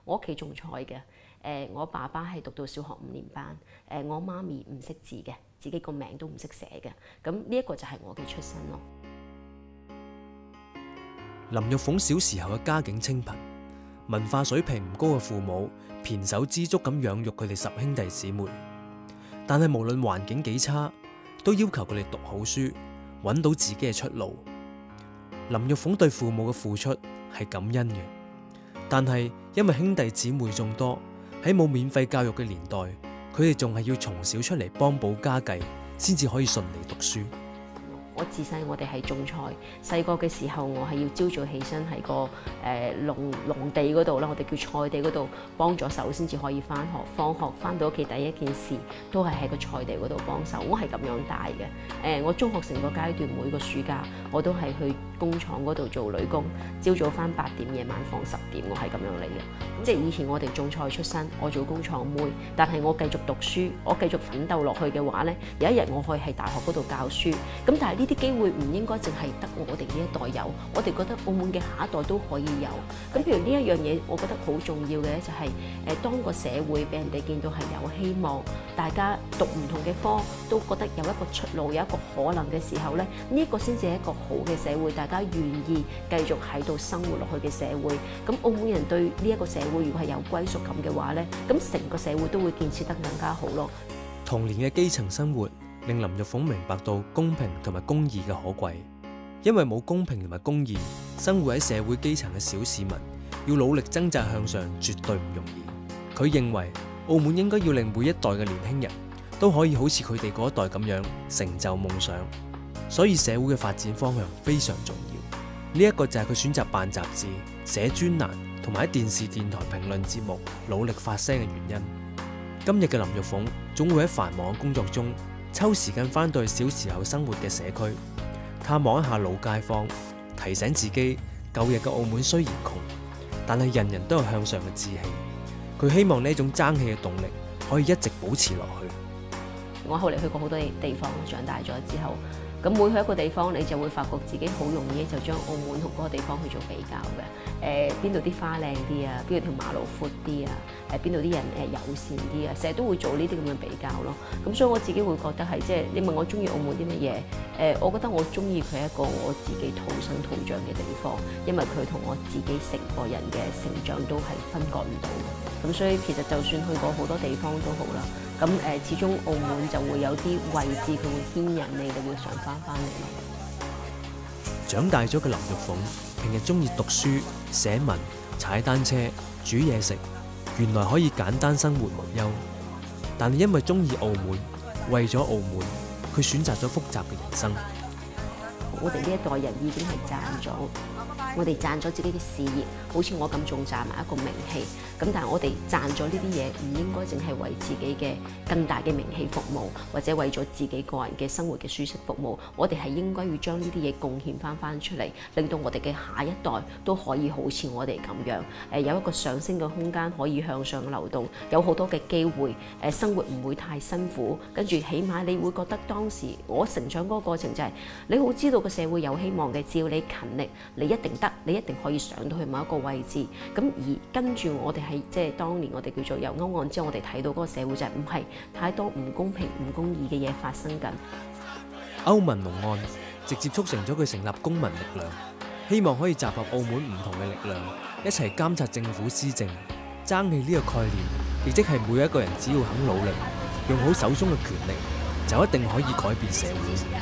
我屋企種菜嘅，我爸爸係讀到小學5年班，我媽咪唔識字嘅，自己個名都唔識寫嘅，咁呢一個就係我嘅出身咯。林玉鳳小時候嘅家境清貧，文化水平唔高嘅父母胼手胝足咁養育佢哋10兄弟姊妹，但係無論環境幾差，都要求佢哋讀好書，揾到自己嘅出路。林玉鳳對父母嘅付出係感恩嘅，但係因為兄弟姊妹眾多，喺冇免費教育嘅年代，佢哋仲係要從小出嚟幫補家計，先至可以順利讀書。我自細我哋係種菜，細個嘅時候我係要朝早起身喺個農地嗰度啦，我哋叫菜地嗰度幫咗手先至可以返學。放學返到屋企第一件事都係喺個菜地嗰度幫手。我係咁樣大嘅。我中學成個階段每個暑假我都係去工廠嗰度做女工，朝早返8點，夜晚放10點，我係咁樣嚟嘅。即係以前我哋種菜出身，我做工廠妹，但係我繼續讀書，我繼續奮鬥落去嘅話呢，有一日我可以喺大學嗰度教書。咁但係呢啲機會唔應該淨係得我哋呢一代有，我哋覺得澳門嘅下一代都可以有。咁譬如呢一樣嘢，我覺得好重要嘅咧，就係當個社會俾人哋見到係有希望，大家讀唔同嘅科都覺得有一個出路，有一個可能嘅時候咧，呢個先至係一個好嘅社會，大家願意繼續喺度生活落去嘅社會。咁澳門人對呢一個社會如果係有歸屬感嘅話咧，咁成個社會都會建設得更加好咯。童年嘅基層生活令林玉鳳明白到公平同埋公義嘅可貴，因為冇公平同埋公義，生活喺社會基層嘅小市民要努力掙扎向上，絕對唔容易。佢認為澳門應該要令每一代嘅年輕人都可以好似佢哋嗰一代咁樣成就夢想，所以社會嘅發展方向非常重要。呢一個就係佢選擇辦雜誌、寫專欄同埋喺電視電台評論節目努力發聲嘅原因。今日嘅林玉鳳總會喺繁忙嘅工作中抽時間返到去小時候生活嘅社區，探望一下老街坊，提醒自己舊日嘅澳門雖然窮，但係人人都有向上嘅志氣。佢希望呢種爭氣嘅動力可以一直保持落去。我後嚟去過好多地方，長大咗之後，咁每去一個地方，你就會發覺自己好容易就將澳門同嗰個地方去做比較嘅。邊度啲花靚啲啊？邊度條馬路闊啲啊？邊度啲人友善啲啊？成日都會做呢啲咁嘅比較咯。咁所以我自己會覺得係即係你問我中意澳門啲乜嘢？我覺得我中意佢係一個我自己土生土長嘅地方，因為佢同我自己成個人嘅成長都係分割唔到嘅。咁所以其實就算去過好多地方都好啦。咁始終澳門就會有啲位置佢會牽引你，就會想翻嚟咯。長大咗嘅林玉鳳，平日中意讀書、寫文、踩單車、煮嘢食，原來可以簡單生活無憂。但係因為中意澳門，為咗澳門，佢選擇咗複雜嘅人生。我哋呢一代人已經係賺咗，我哋賺咗自己嘅事業，好似我咁仲賺埋一個名氣。咁但係我哋賺咗呢啲嘢，唔應該淨係為自己嘅更大嘅名氣服務，或者為咗自己個人嘅生活嘅舒適服務。我哋係應該要將呢啲嘢貢獻翻出嚟，令到我哋嘅下一代都可以好似我哋咁樣，有一個上升嘅空間，可以向上流動，有好多嘅機會，生活唔會太辛苦。跟住起碼你會覺得當時我成長嗰個過程就係你好知道個社會有希望嘅，只要你勤力，你一定得，你一定可以上到去某一個位置。咁而跟住我哋係即係當年我哋叫做由歐案之後，我哋睇到嗰個社會就係唔係太多唔公平、唔公義嘅嘢發生緊。歐文龍案直接促成咗佢成立公民力量，希望可以集合澳門唔同嘅力量，一齊監察政府施政。爭氣呢個概念，亦即係每一個人只要肯努力，用好手中嘅權力，就一定可以改變社會。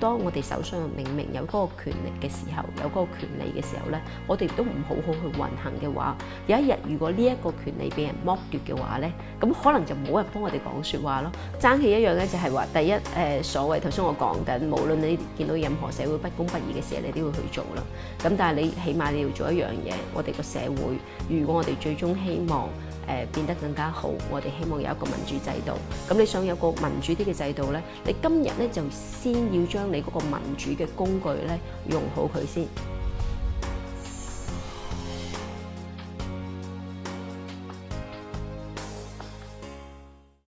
當我哋手上明明有嗰個權力嘅時候，有嗰個權利嘅時候咧，我哋都唔好好去運行嘅話，有一日如果呢一個權利俾人剝奪嘅話咧，咁可能就冇人幫我哋講説話咯。爭氣一樣咧，就係話第一所謂頭先我講緊，無論你見到任何社會不公不義嘅事，你都要去做啦。咁但係你起碼你要做一樣嘢，我哋個社會，如果我哋最終希望變得更加好，我哋希望有一個民主制度。咁你想有個民主啲嘅制度咧，你今日咧就先要將你嗰個民主嘅工具咧用好佢先。